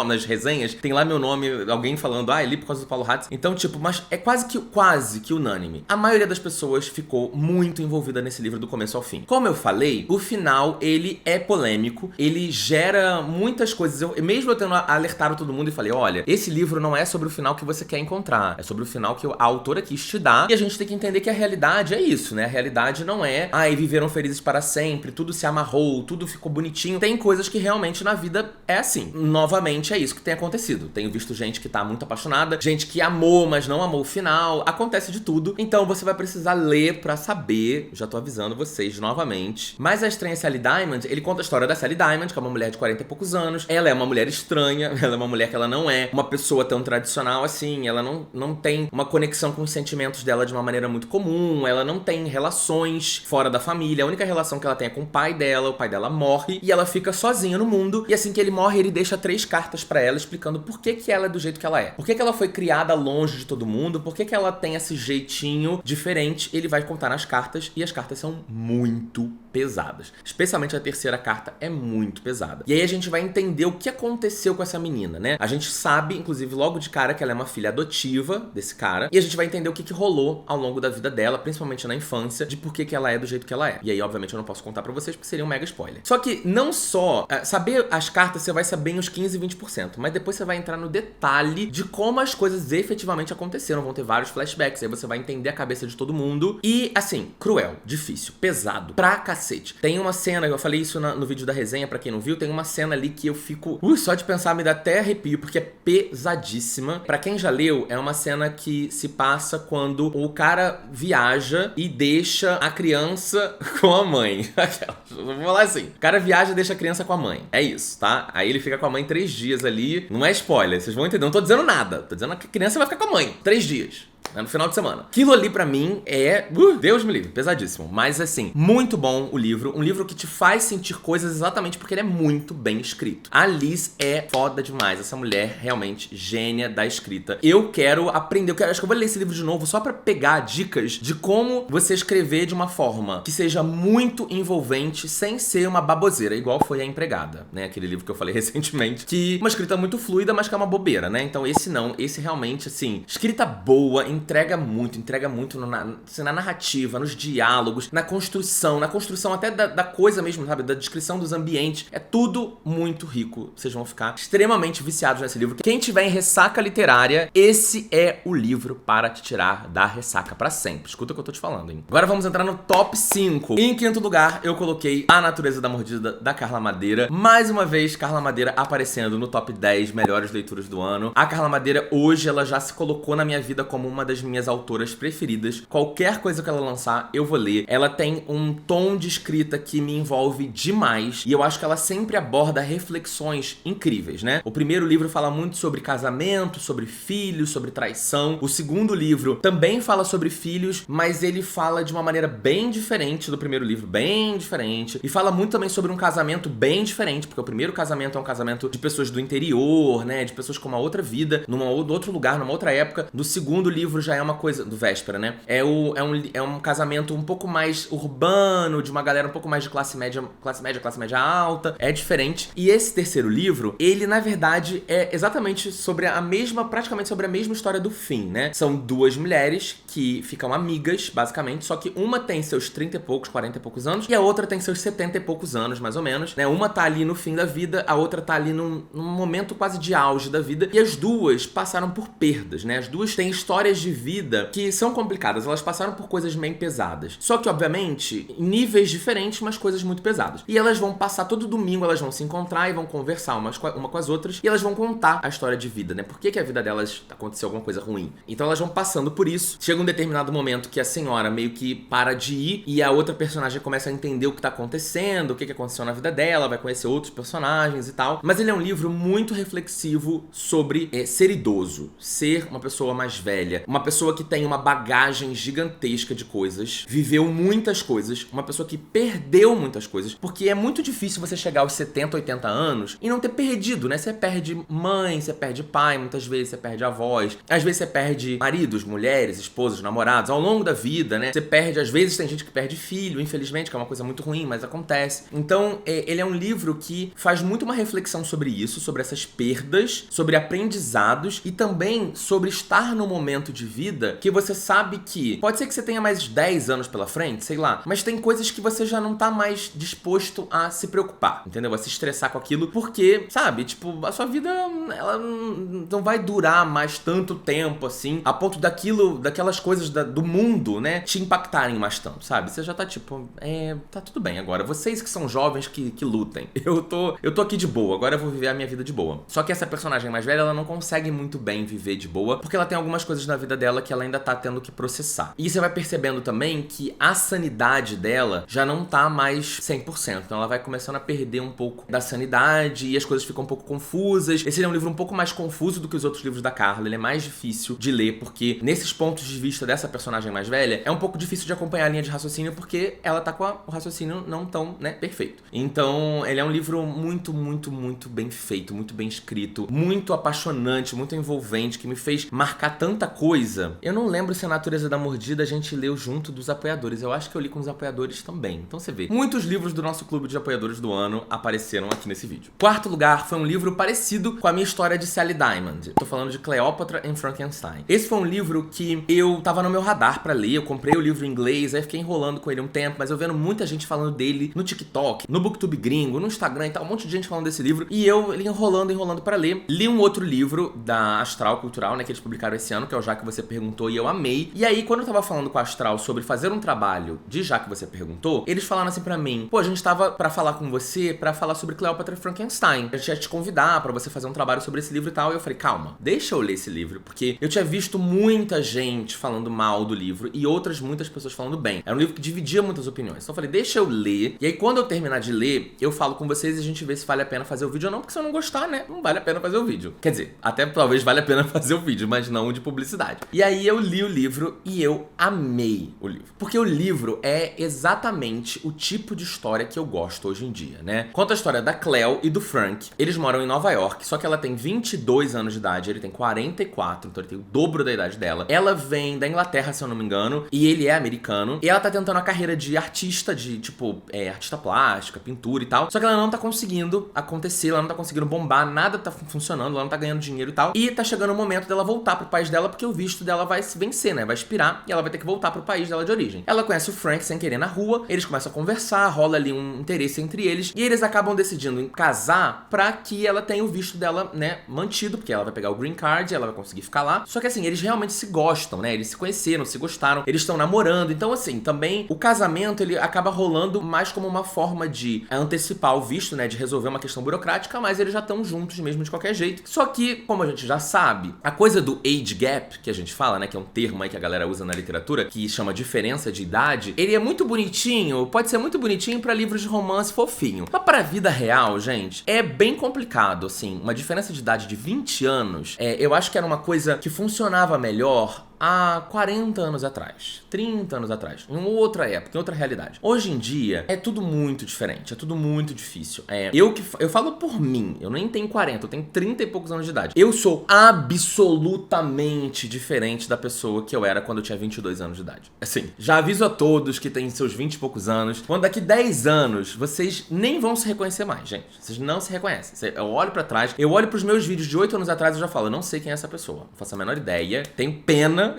nas resenhas, tem lá meu nome, alguém falando, ah, eu li por causa do Paulo Hatz. Então, tipo, mas é quase que unânime. A maioria das pessoas ficou muito envolvida nesse livro do começo ao fim. Como eu falei, o final, ele é polêmico, ele gera muitas coisas. Mesmo eu tendo alertado todo mundo e falei, olha, esse livro não é sobre o final que você quer encontrar, é sobre o final que a autora quis te dar, e a gente tem que entender que a realidade é isso, né? A realidade não é, ai, viveram felizes para sempre, tudo se amarrou, tudo ficou bonitinho. Tem coisas que realmente na vida é assim. Novamente, é isso que tem acontecido. Tenho visto gente que tá muito apaixonada, gente que amou, mas não amou o final. Acontece de tudo. Então você vai precisar ler pra saber. Já tô avisando vocês novamente. Mas A Estranha Sally Diamond, ele conta a história da Sally Diamond, que é uma mulher de 40 e poucos anos. Ela é uma mulher estranha, ela é uma mulher que ela não é uma pessoa tão tradicional assim, ela não tem uma conexão com os sentimentos dela de uma maneira muito comum, ela não tem relações fora da família, a única relação que ela tem é com o pai dela morre e ela fica sozinha no mundo, e assim que ele morre, ele deixa 3 cartas pra ela explicando por que ela é do jeito que ela é. Por que ela foi criada longe de todo mundo, por que ela tem esse jeitinho diferente. Ele vai contar nas cartas, e as cartas são muito pesadas. Especialmente a terceira carta é muito pesada. E aí a gente vai entender o que aconteceu com essa menina, né? A gente sabe, inclusive, logo de cara, que ela é uma filha adotiva desse cara, e a gente vai entender o que rolou ao longo da vida dela, principalmente na infância, de por que ela é do jeito que ela é. E aí, obviamente, eu não posso contar pra vocês, porque seria um mega spoiler. Só que não só saber as cartas, você vai saber uns 15, 20%, mas depois você vai entrar no detalhe de como as coisas efetivamente aconteceram. Vão ter vários flashbacks, aí você vai entender a cabeça de todo mundo. E, assim, cruel, difícil, pesado, pra cacete. Tem uma cena, eu falei isso no vídeo da resenha, pra quem não viu, tem uma cena ali que eu fico... só de pensar me dá até arrepio, porque é pesadíssima. Pra quem já leu, é uma cena que se passa quando o cara viaja e deixa a criança com a mãe. Vou falar assim, o cara viaja e deixa a criança com a mãe. É isso, tá? Aí ele fica com a mãe 3 dias ali. Não é spoiler, vocês vão entender. Não tô dizendo nada. Tô dizendo que a criança vai ficar com a mãe 3 dias. No final de semana. Aquilo ali pra mim é... Deus me livre, pesadíssimo. Mas assim, muito bom o livro. Um livro que te faz sentir coisas exatamente porque ele é muito bem escrito. A Liz é foda demais. Essa mulher realmente gênia da escrita. Eu quero aprender, acho que eu vou ler esse livro de novo só pra pegar dicas de como você escrever de uma forma que seja muito envolvente sem ser uma baboseira, igual foi A Empregada, né? Aquele livro que eu falei recentemente, que uma escrita muito fluida, mas que é uma bobeira, né? Então esse não, esse realmente, assim, escrita boa, entrega muito na narrativa, nos diálogos, na construção até da coisa mesmo, sabe? Da descrição dos ambientes. É tudo muito rico. Vocês vão ficar extremamente viciados nesse livro. Quem tiver em ressaca literária, esse é o livro para te tirar da ressaca pra sempre. Escuta o que eu tô te falando, hein? Agora vamos entrar no top 5. Em quinto lugar, eu coloquei A Natureza da Mordida, da Carla Madeira. Mais uma vez, Carla Madeira aparecendo no top 10 melhores leituras do ano. A Carla Madeira, hoje, ela já se colocou na minha vida como uma das minhas autoras preferidas. Qualquer coisa que ela lançar, eu vou ler. Ela tem um tom de escrita que me envolve demais, e eu acho que ela sempre aborda reflexões incríveis, né? O primeiro livro fala muito sobre casamento, sobre filhos, sobre traição. O segundo livro também fala sobre filhos, mas ele fala de uma maneira bem diferente do primeiro livro, bem diferente. E fala muito também sobre um casamento bem diferente, porque o primeiro casamento é um casamento de pessoas do interior, né? De pessoas com uma outra vida, num outro lugar, numa outra época. No segundo livro livro já é uma coisa... Do Véspera, né? É um casamento um pouco mais urbano, de uma galera um pouco mais de classe média alta. É diferente. E esse terceiro livro, ele, na verdade, é exatamente praticamente sobre a mesma história do fim, né? São duas mulheres que ficam amigas, basicamente, só que uma tem seus 30 e poucos, 40 e poucos anos, e a outra tem seus 70 e poucos anos, mais ou menos, né? Uma tá ali no fim da vida, a outra tá ali num momento quase de auge da vida, e as duas passaram por perdas, né? As duas têm histórias de vida que são complicadas, elas passaram por coisas bem pesadas. Só que, obviamente, em níveis diferentes, mas coisas muito pesadas. E elas vão passar todo domingo, elas vão se encontrar e vão conversar uma com as outras, e elas vão contar a história de vida, né? Por que a vida delas aconteceu alguma coisa ruim. Então elas vão passando por isso. Chega um determinado momento que a senhora meio que para de ir e a outra personagem começa a entender o que tá acontecendo, o que aconteceu na vida dela, vai conhecer outros personagens e tal. Mas ele é um livro muito reflexivo sobre ser idoso, ser uma pessoa mais velha, uma pessoa que tem uma bagagem gigantesca de coisas, viveu muitas coisas, uma pessoa que perdeu muitas coisas, porque é muito difícil você chegar aos 70, 80 anos e não ter perdido, né? Você perde mãe, você perde pai, muitas vezes você perde avós, às vezes você perde maridos, mulheres, esposas, namorados, ao longo da vida, né? Você perde, às vezes tem gente que perde filho, infelizmente, que é uma coisa muito ruim, mas acontece. Então, ele é um livro que faz muito uma reflexão sobre isso, sobre essas perdas, sobre aprendizados e também sobre estar no momento de vida que você sabe que pode ser que você tenha mais 10 anos pela frente, sei lá, mas tem coisas que você já não tá mais disposto a se preocupar, entendeu? A se estressar com aquilo, porque, sabe, tipo, a sua vida, ela não vai durar mais tanto tempo, assim, a ponto daquelas coisas do mundo, né, te impactarem mais tanto, sabe? Você já tá tipo, tá tudo bem agora. Vocês que são jovens que lutem. Eu tô aqui de boa, agora eu vou viver a minha vida de boa. Só que essa personagem mais velha, ela não consegue muito bem viver de boa, porque ela tem algumas coisas na vida dela que ela ainda tá tendo que processar. E você vai percebendo também que a sanidade dela já não tá mais 100%. Então ela vai começando a perder um pouco da sanidade e as coisas ficam um pouco confusas. Esse é um livro um pouco mais confuso do que os outros livros da Carla. Ele é mais difícil de ler, porque nesses pontos de vista dessa personagem mais velha, é um pouco difícil de acompanhar a linha de raciocínio, porque ela tá com o raciocínio não tão, né, perfeito. Então, ele é um livro muito, muito, muito bem feito, muito bem escrito, muito apaixonante, muito envolvente, que me fez marcar tanta coisa. Eu não lembro se A Natureza da Mordida a gente leu junto dos apoiadores. Eu acho que eu li com os apoiadores também. Então você vê, muitos livros do nosso clube de apoiadores do ano apareceram aqui nesse vídeo. Quarto lugar foi um livro parecido com a minha história de Sally Diamond. Tô falando de Cleópatra e Frankenstein. Esse foi um livro que eu tava no meu radar pra ler. Eu comprei o livro em inglês, aí fiquei enrolando com ele um tempo, mas eu vendo muita gente falando dele no TikTok, no Booktube gringo, no Instagram e tal, um monte de gente falando desse livro, e eu enrolando pra ler. Li um outro livro da Astral Cultural, né, que eles publicaram esse ano, que é o Já Que Você Perguntou, e eu amei. E aí, quando eu tava falando com a Astral sobre fazer um trabalho de Já Que Você Perguntou, eles falaram assim pra mim, pô, a gente tava pra falar com você, pra falar sobre Cleópatra e Frankenstein. A gente ia te convidar pra você fazer um trabalho sobre esse livro e tal, e eu falei, calma, deixa eu ler esse livro, porque eu tinha visto muita gente falando mal do livro e muitas pessoas falando bem. Era um livro que dividia muitas opiniões. Então eu falei, deixa eu ler, e aí quando eu terminar de ler, eu falo com vocês e a gente vê se vale a pena fazer o vídeo ou não, porque se eu não gostar, né, não vale a pena fazer o vídeo. Quer dizer, até talvez valha a pena fazer o vídeo, mas não de publicidade. E aí eu li o livro e eu amei o livro. Porque o livro é exatamente o tipo de história que eu gosto hoje em dia, né? Conta a história da Cleo e do Frank. Eles moram em Nova York, só que ela tem 22 anos de idade, ele tem 44, então ele tem o dobro da idade dela. Ela vem da Inglaterra, se eu não me engano, e ele é americano. E ela tá tentando a carreira de artista, de tipo, artista plástica, pintura e tal. Só que ela não tá conseguindo acontecer, ela não tá conseguindo bombar, nada tá funcionando, ela não tá ganhando dinheiro e tal. E tá chegando o momento dela voltar pro país dela, porque o visto dela vai se vencer, né? Vai expirar e ela vai ter que voltar pro país dela de origem. Ela conhece o Frank sem querer na rua, eles começam a conversar, rola ali um interesse entre eles, e eles acabam decidindo em casar pra que ela tenha o visto dela, né, mantido, porque ela vai pegar o green card e ela vai conseguir ficar lá. Só que assim, eles realmente se gostam, né? Eles se conheceram, se gostaram, eles estão namorando. Então assim, também o casamento, ele acaba rolando mais como uma forma de antecipar o visto, né, de resolver uma questão burocrática, mas eles já estão juntos mesmo de qualquer jeito. Só que, como a gente já sabe, a coisa do age gap, que a gente fala, né, que é um termo aí que a galera usa na literatura, que chama diferença de idade, ele é muito bonitinho, pode ser muito bonitinho pra livros de romance fofinho. Mas pra vida real, gente, é bem complicado, assim. Uma diferença de idade de 20 anos, eu acho que era uma coisa que funcionava melhor há 40 anos atrás, 30 anos atrás, em outra época, em outra realidade. Hoje em dia, é tudo muito diferente, é tudo muito difícil. Eu falo por mim, eu nem tenho 40, eu tenho 30 e poucos anos de idade. Eu sou absolutamente diferente da pessoa que eu era quando eu tinha 22 anos de idade. Assim, já aviso a todos que têm seus 20 e poucos anos, quando daqui 10 anos, vocês nem vão se reconhecer mais, gente. Vocês não se reconhecem. Eu olho pra trás, eu olho pros meus vídeos de 8 anos atrás e já falo, eu não sei quem é essa pessoa. Não faço a menor ideia. Tenho pena.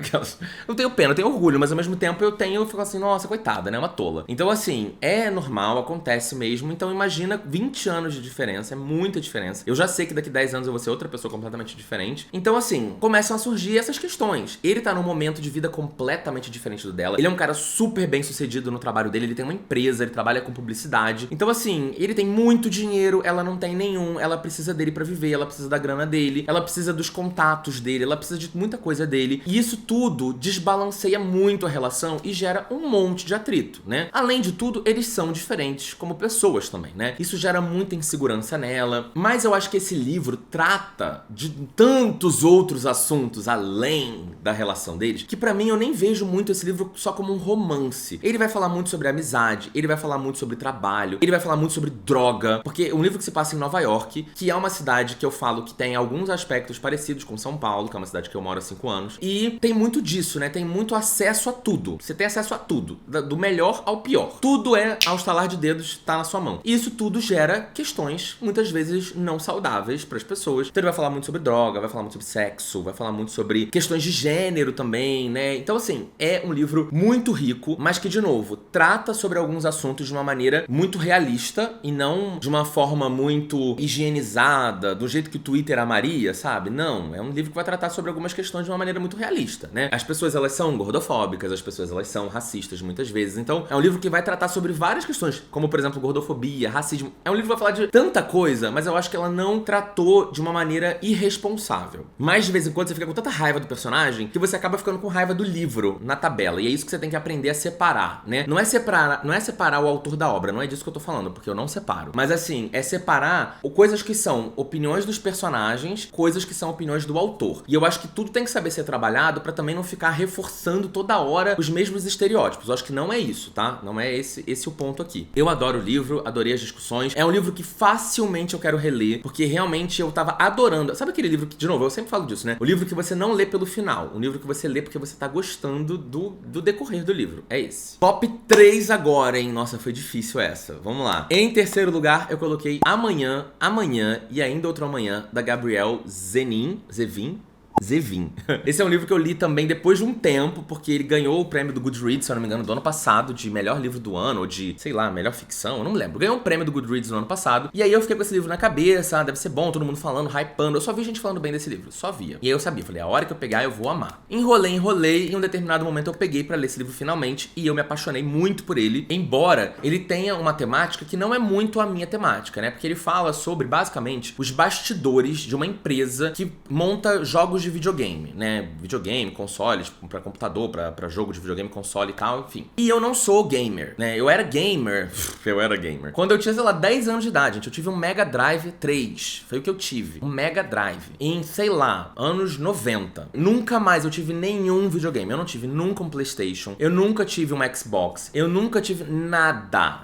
Não tenho pena, eu tenho orgulho, mas ao mesmo tempo eu fico assim, nossa, coitada, né? Uma tola. Então, assim, é normal, acontece mesmo. Então, imagina 20 anos de diferença, é muita diferença. Eu já sei que daqui 10 anos eu vou ser outra pessoa completamente diferente. Então, assim, começam a surgir essas questões. Ele tá num momento de vida completamente diferente do dela. Ele é um cara super bem sucedido no trabalho dele, ele tem uma empresa, ele trabalha com publicidade. Então, assim, ele tem muito dinheiro, ela não tem nenhum, ela precisa dele pra viver, ela precisa da grana dele, ela precisa dos contatos dele, ela precisa de muita coisa dele. E isso tudo desbalanceia muito a relação e gera um monte de atrito, né? Além de tudo, eles são diferentes como pessoas também, né? Isso gera muita insegurança nela. Mas eu acho que esse livro trata de tantos outros assuntos além da relação deles, que pra mim eu nem vejo muito esse livro só como um romance. Ele vai falar muito sobre amizade, ele vai falar muito sobre trabalho, ele vai falar muito sobre droga, porque é um livro que se passa em Nova York, que é uma cidade que eu falo que tem alguns aspectos parecidos com São Paulo, que é uma cidade que eu moro há 5 anos, e tem muito disso, né? Tem muito acesso a tudo. Você tem acesso a tudo, do melhor ao pior. Tudo é, ao estalar de dedos, tá na sua mão. E isso tudo gera questões, muitas vezes, não saudáveis pras pessoas. Então ele vai falar muito sobre droga, vai falar muito sobre sexo, vai falar muito sobre questões de gênero também, né? Então, assim, é um livro muito rico, mas que, de novo, trata sobre alguns assuntos de uma maneira muito realista e não de uma forma muito higienizada, do jeito que o Twitter amaria, sabe? Não, é um livro que vai tratar sobre algumas questões de uma maneira muito realista, né? As pessoas, elas são gordofóbicas, as pessoas, elas são racistas muitas vezes. Então, é um livro que vai tratar sobre várias questões, como, por exemplo, gordofobia, racismo. É um livro que vai falar de tanta coisa, mas eu acho que ela não tratou de uma maneira irresponsável. Mas, de vez em quando, você fica com tanta raiva do personagem que você acaba ficando com raiva do livro na tabela. E é isso que você tem que aprender a separar, né? Não é separar o autor da obra, não é disso que eu tô falando, porque eu não separo. Mas, assim, é separar coisas que são opiniões dos personagens, coisas que são opiniões do autor. E eu acho que tudo tem que saber ser trabalhado pra também não ficar reforçando toda hora os mesmos estereótipos. Eu acho que não é isso, tá? Não é esse o ponto aqui. Eu adoro o livro, adorei as discussões. É um livro que facilmente eu quero reler, porque realmente eu tava adorando. Sabe aquele livro que, de novo, eu sempre falo disso, né? O livro que você não lê pelo final. O livro que você lê porque você tá gostando do decorrer do livro. É esse. Top 3 agora, hein? Nossa, foi difícil essa. Vamos lá. Em terceiro lugar, eu coloquei Amanhã, Amanhã e Ainda Outro Amanhã, da Gabrielle Zevin. Esse é um livro que eu li também depois de um tempo, porque ele ganhou o prêmio do Goodreads, se eu não me engano, do ano passado, de melhor livro do ano, ou de, sei lá, melhor ficção, eu não me lembro. Ganhou um prêmio do Goodreads no ano passado, e aí eu fiquei com esse livro na cabeça, deve ser bom, todo mundo falando, hypando. Eu só vi gente falando bem desse livro, só via. E aí eu sabia, falei, a hora que eu pegar eu vou amar. Enrolei, e em um determinado momento eu peguei pra ler esse livro finalmente, e eu me apaixonei muito por ele, embora ele tenha uma temática que não é muito a minha temática, né? Porque ele fala sobre, basicamente, os bastidores de uma empresa que monta jogos de videogame, né? Videogame, consoles, pra computador, pra jogo de videogame, console e tal, enfim. E eu não sou gamer, né? Eu era gamer. Quando eu tinha, sei lá, 10 anos de idade, gente, eu tive um Mega Drive 3. Foi o que eu tive. Um Mega Drive. Em, sei lá, anos 90. Nunca mais eu tive nenhum videogame. Eu não tive nunca um PlayStation. Eu nunca tive um Xbox. Eu nunca tive nada.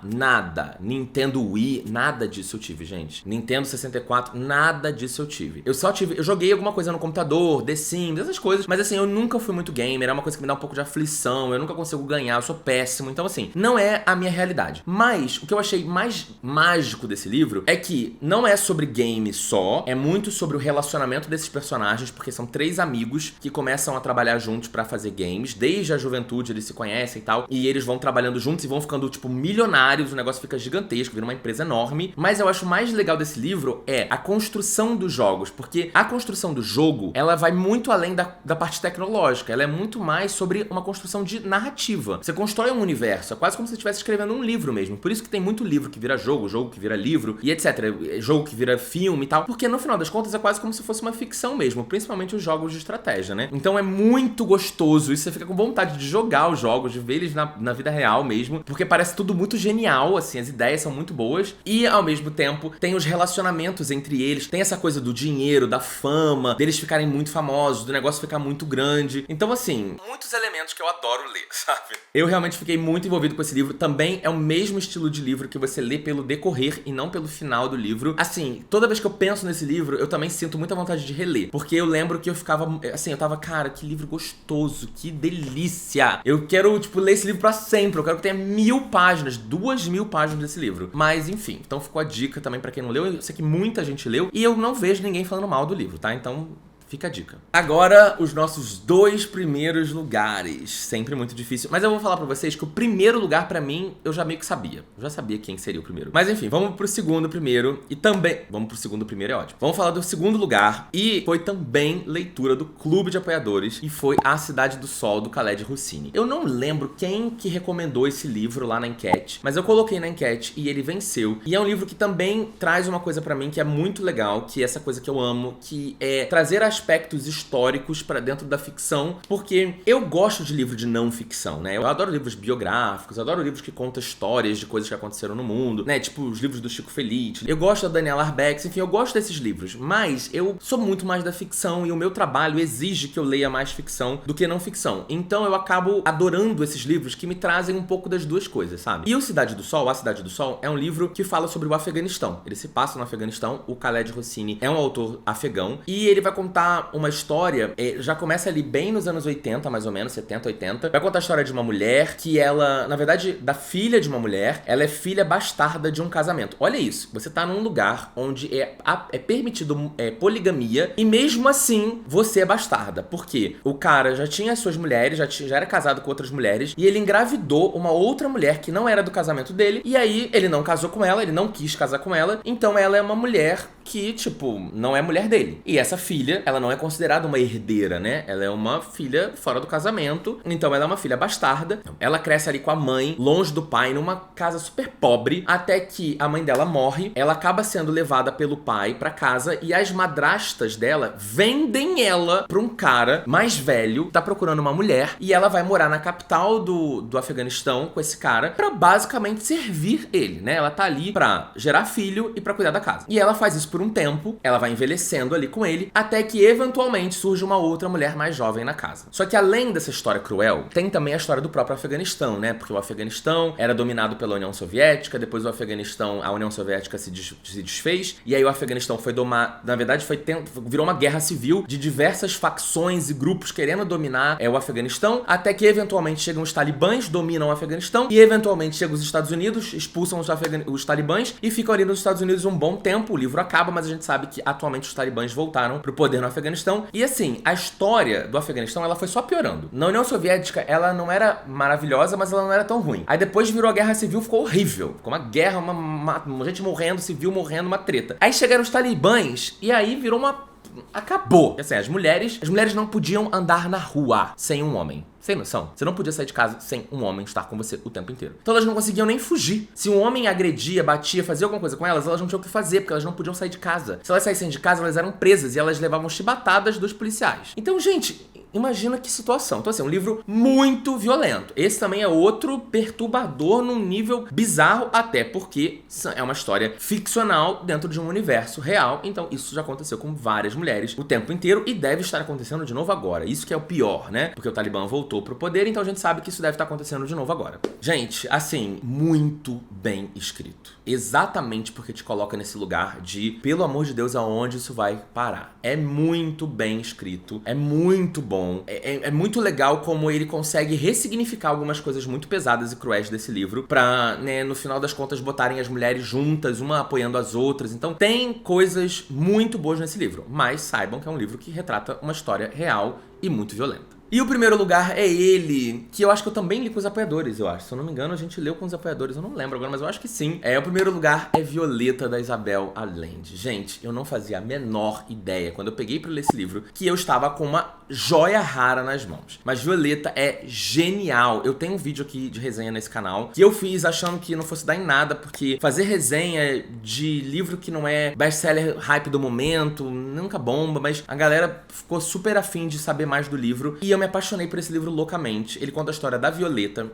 Nintendo Wii, nada disso eu tive, gente. Nintendo 64, nada disso eu tive. Eu joguei alguma coisa no computador, The Sims, essas coisas. Mas assim, eu nunca fui muito gamer, é uma coisa que me dá um pouco de aflição, eu nunca consigo ganhar, eu sou péssimo. Então assim, não é a minha realidade. Mas o que eu achei mais mágico desse livro é que não é sobre game só, é muito sobre o relacionamento desses personagens, porque são 3 amigos que começam a trabalhar juntos pra fazer games. Desde a juventude eles se conhecem e tal, e eles vão trabalhando juntos e vão ficando, tipo, milionários, o negócio fica gigantesco, vira uma empresa enorme. Mas eu acho mais legal desse livro é a construção dos jogos, porque a construção do jogo, ela vai muito além da parte tecnológica, ela é muito mais sobre uma construção de narrativa. Você constrói um universo, é quase como se você estivesse escrevendo um livro mesmo. Por isso que tem muito livro que vira jogo, jogo que vira livro e etc. Jogo que vira filme e tal, porque no final das contas é quase como se fosse uma ficção mesmo, principalmente os jogos de estratégia, né? Então é muito gostoso, isso você fica com vontade de jogar os jogos, de ver eles na vida real mesmo, porque parece tudo muito genial, assim, as ideias são muito boas e ao mesmo tempo tem os relacionamentos entre eles, tem essa coisa do dinheiro, da fama, deles ficarem muito famosos, do negócio ficar muito grande. Então, assim, muitos elementos que eu adoro ler, sabe? Eu realmente fiquei muito envolvido com esse livro. Também é o mesmo estilo de livro que você lê pelo decorrer e não pelo final do livro. Assim, toda vez que eu penso nesse livro, eu também sinto muita vontade de reler. Porque eu lembro que eu ficava, assim, eu tava, cara, que livro gostoso, que delícia. Eu quero, tipo, ler esse livro pra sempre. Eu quero que tenha 1000 páginas, 2000 páginas desse livro. Mas, enfim, então ficou a dica também pra quem não leu. Eu sei que muita gente leu e eu não vejo ninguém falando mal do livro, tá? Então, fica a dica. Agora, os nossos 2 primeiros lugares. Sempre muito difícil. Mas eu vou falar pra vocês que o primeiro lugar, pra mim, eu já meio que sabia. Eu já sabia quem seria o primeiro. Mas enfim, vamos pro segundo primeiro. E também... Vamos pro segundo primeiro, é ótimo. Vamos falar do segundo lugar. E foi também leitura do Clube de Apoiadores. E foi A Cidade do Sol, do Khaled Hosseini. Eu não lembro quem que recomendou esse livro lá na enquete. Mas eu coloquei na enquete e ele venceu. E é um livro que também traz uma coisa pra mim que é muito legal. Que é essa coisa que eu amo. Que é trazer aspectos históricos pra dentro da ficção, porque eu gosto de livro de não ficção, né? Eu adoro livros biográficos, eu adoro livros que contam histórias de coisas que aconteceram no mundo, né? Tipo os livros do Chico Felitti. Eu gosto da Daniela Arbex, enfim, eu gosto desses livros, mas eu sou muito mais da ficção e o meu trabalho exige que eu leia mais ficção do que não ficção. Então eu acabo adorando esses livros que me trazem um pouco das duas coisas, sabe? E o Cidade do Sol, A Cidade do Sol, é um livro que fala sobre o Afeganistão. Ele se passa no Afeganistão, o Khaled Hosseini é um autor afegão e ele vai contar uma história, já começa ali bem nos anos 80, mais ou menos, 70, 80. Vai contar a história de uma mulher que ela, na verdade, da filha de uma mulher, ela é filha bastarda de um casamento. Olha isso, você tá num lugar onde é permitido poligamia e mesmo assim você é bastarda. Por quê? O cara já tinha as suas mulheres, já era casado com outras mulheres e ele engravidou uma outra mulher que não era do casamento dele e aí ele não casou com ela, ele não quis casar com ela, então ela é uma mulher que, tipo, não é mulher dele. E essa filha, ela não é considerada uma herdeira, né? Ela é uma filha fora do casamento, então ela é uma filha bastarda. Ela cresce ali com a mãe, longe do pai, numa casa super pobre, até que a mãe dela morre, ela acaba sendo levada pelo pai pra casa e as madrastas dela vendem ela pra um cara mais velho, tá procurando uma mulher, e ela vai morar na capital do Afeganistão com esse cara pra basicamente servir ele, né? Ela tá ali pra gerar filho e pra cuidar da casa. E ela faz isso por um tempo, ela vai envelhecendo ali com ele, até que eventualmente surge uma outra mulher mais jovem na casa. Só que além dessa história cruel, tem também a história do próprio Afeganistão, né? Porque o Afeganistão era dominado pela União Soviética, depois a União Soviética se desfez, e aí o Afeganistão foi na verdade virou uma guerra civil de diversas facções e grupos querendo dominar o Afeganistão, até que eventualmente chegam os talibãs, dominam o Afeganistão, e eventualmente chegam os Estados Unidos, expulsam os talibãs e ficam ali nos Estados Unidos um bom tempo. O livro acaba, mas a gente sabe que atualmente os talibãs voltaram pro poder no Afeganistão. E assim, a história do Afeganistão, ela foi só piorando. Na União Soviética, ela não era maravilhosa, mas ela não era tão ruim. Aí depois virou a Guerra Civil, ficou horrível. Ficou uma guerra, uma gente morrendo, civil morrendo, uma treta. Aí chegaram os talibãs e aí virou acabou. Assim, as mulheres não podiam andar na rua sem um homem. Sem noção. Você não podia sair de casa sem um homem estar com você o tempo inteiro. Então elas não conseguiam nem fugir. Se um homem agredia, batia, fazia alguma coisa com elas não tinham o que fazer, porque elas não podiam sair de casa. Se elas saíssem de casa, elas eram presas e elas levavam chibatadas dos policiais. Então, gente, imagina que situação. Então, assim, é um livro muito violento. Esse também é outro perturbador num nível bizarro, até porque é uma história ficcional dentro de um universo real. Então, isso já aconteceu com várias mulheres o tempo inteiro e deve estar acontecendo de novo agora. Isso que é o pior, né? Porque o Talibã voltou pro poder, então a gente sabe que isso deve estar acontecendo de novo agora. Gente, assim, muito bem escrito. Exatamente porque te coloca nesse lugar de, pelo amor de Deus, aonde isso vai parar. É muito bem escrito, é muito bom, é muito legal como ele consegue ressignificar algumas coisas muito pesadas e cruéis desse livro pra, né, no final das contas, botarem as mulheres juntas, uma apoiando as outras. Então tem coisas muito boas nesse livro, mas saibam que é um livro que retrata uma história real e muito violenta. E o primeiro lugar é ele, que eu acho que eu também li com os apoiadores, eu acho. Se eu não me engano, a gente leu com os apoiadores, eu não lembro agora, mas eu acho que sim. O primeiro lugar é Violeta, da Isabel Allende. Gente, eu não fazia a menor ideia, quando eu peguei pra ler esse livro, que eu estava com uma joia rara nas mãos. Mas Violeta é genial. Eu tenho um vídeo aqui de resenha nesse canal, que eu fiz achando que não fosse dar em nada, porque fazer resenha de livro que não é best-seller hype do momento, nunca bomba, mas a galera ficou super afim de saber mais do livro. E ao me apaixonei por esse livro loucamente. Ele conta a história da Violeta.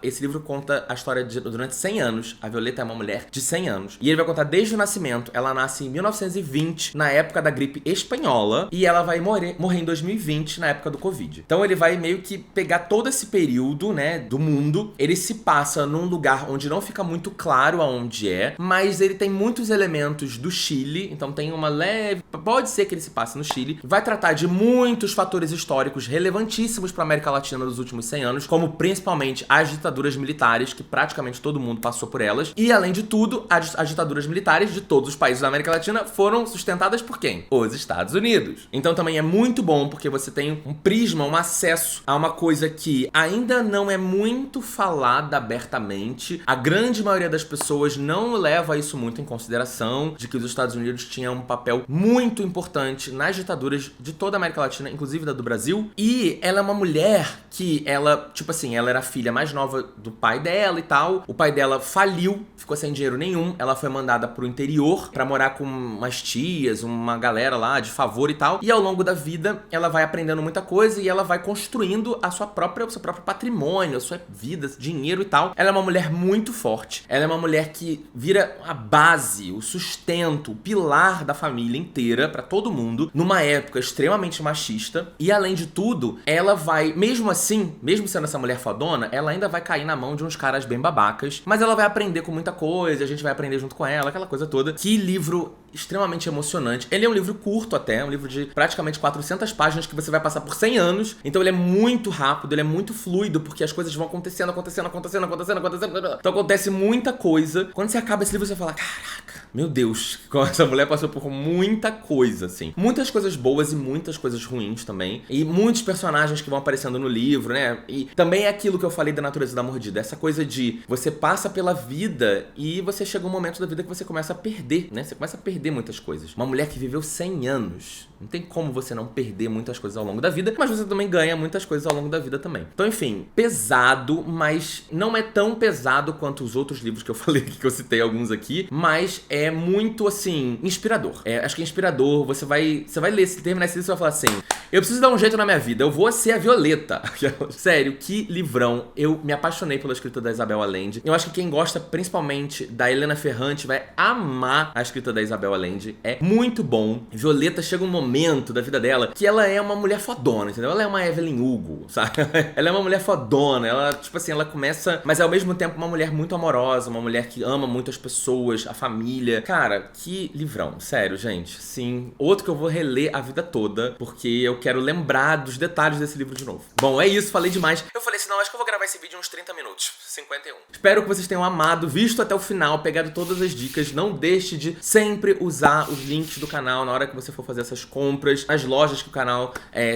Esse livro conta a história durante 100 anos. A Violeta é uma mulher de 100 anos. E ele vai contar desde o nascimento. Ela nasce em 1920, na época da gripe espanhola. E ela vai morrer em 2020, na época do Covid. Então ele vai meio que pegar todo esse período, né, do mundo. Ele se passa num lugar onde não fica muito claro aonde é, mas ele tem muitos elementos do Chile. Então tem uma leve... Pode ser que ele se passe no Chile. Vai tratar de muitos fatores históricos relevantíssimos para a América Latina nos últimos 100 anos, como principalmente as ditaduras militares, que praticamente todo mundo passou por elas. E, além de tudo, as ditaduras militares de todos os países da América Latina foram sustentadas por quem? Os Estados Unidos. Então também é muito bom, porque você tem um prisma, um acesso a uma coisa que ainda não é muito falada abertamente. A grande maioria das pessoas não leva isso muito em consideração, de que os Estados Unidos tinham um papel muito importante nas ditaduras de toda a América Latina, inclusive da do Brasil. E ela é uma mulher que ela, tipo assim, ela era a filha mais nova do pai dela e tal. O pai dela faliu, ficou sem dinheiro nenhum. Ela foi mandada pro interior pra morar com umas tias, uma galera lá de favor e tal. E ao longo da vida, ela vai aprendendo muita coisa e ela vai construindo o seu próprio patrimônio, a sua vida, dinheiro e tal. Ela é uma mulher muito forte. Ela é uma mulher que vira a base, o sustento, o pilar da família inteira pra todo mundo, numa época extremamente machista. E além de tudo, ela vai, mesmo assim, mesmo sendo essa mulher fodona, ela ainda vai cair na mão de uns caras bem babacas, mas ela vai aprender com muita coisa, a gente vai aprender junto com ela, aquela coisa toda. Que livro extremamente emocionante. Ele é um livro curto até, um livro de praticamente 400 páginas que você vai passar por 100 anos, então ele é muito rápido, ele é muito fluido, porque as coisas vão acontecendo. Então acontece muita coisa. Quando você acaba esse livro, você fala, caraca, meu Deus, essa mulher passou por muita coisa, assim. Muitas coisas boas e muitas coisas ruins também. E muitos personagens que vão aparecendo no livro, né? E também é aquilo que eu falei da natureza da mordida. Essa coisa de você passa pela vida e você chega um momento da vida que você começa a perder, né? Você começa a perder muitas coisas. Uma mulher que viveu 100 anos. Não tem como você não perder muitas coisas ao longo da vida, mas você também ganha muitas coisas ao longo da vida também. Então, enfim, pesado, mas não é tão pesado quanto os outros livros que eu falei aqui, que eu citei alguns aqui, mas é muito, assim, inspirador. Acho que é inspirador. Você vai ler, se terminar esse livro, você vai falar assim, eu preciso dar um jeito na minha vida, eu vou ser a Violeta. Sério, que livrão. Eu me apaixonei pela escrita da Isabel Allende. Eu acho que quem gosta principalmente da Helena Ferrante vai amar a escrita da Isabel Allende. É muito bom. Violeta chega um momento da vida dela que ela é uma mulher fodona, entendeu? Ela é uma Evelyn Hugo, sabe? Ela é uma mulher fodona. Ela, tipo assim, ela começa, mas é ao mesmo tempo uma mulher muito amorosa, uma mulher que ama muito as pessoas, a família. Cara, que livrão. Sério, gente. Sim. Outro que eu vou reler a vida toda, porque eu quero lembrar dos detalhes desse livro de novo. Bom, é isso. Falei demais. Eu falei assim, não, acho que eu vou gravar esse vídeo em uns 30 minutos. 51. Espero que vocês tenham amado, visto até o final, pegado todas as dicas. Não deixe de sempre usar os links do canal na hora que você for fazer essas compras, nas lojas que o canal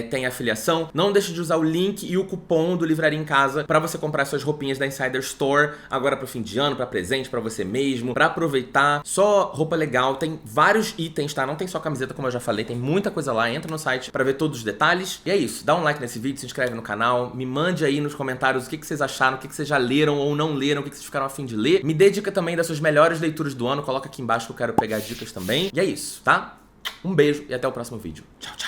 tem afiliação. Não deixe de usar o link e o cupom do Livraria em Casa pra você comprar suas roupinhas da Insider Store, agora pro fim de ano, pra presente, pra você mesmo, pra aproveitar. Só roupa legal, tem vários itens, tá? Não tem só camiseta, como eu já falei, tem muita coisa lá. Entra no site pra ver todos os detalhes. E é isso, dá um like nesse vídeo, se inscreve no canal, me mande aí nos comentários o que vocês acharam, o que vocês já leram ou não leram, o que vocês ficaram a fim de ler. Me dê dica também das suas melhores leituras do ano, coloca aqui embaixo que eu quero pegar dicas também. E é isso, tá? Um beijo e até o próximo vídeo. Tchau, tchau.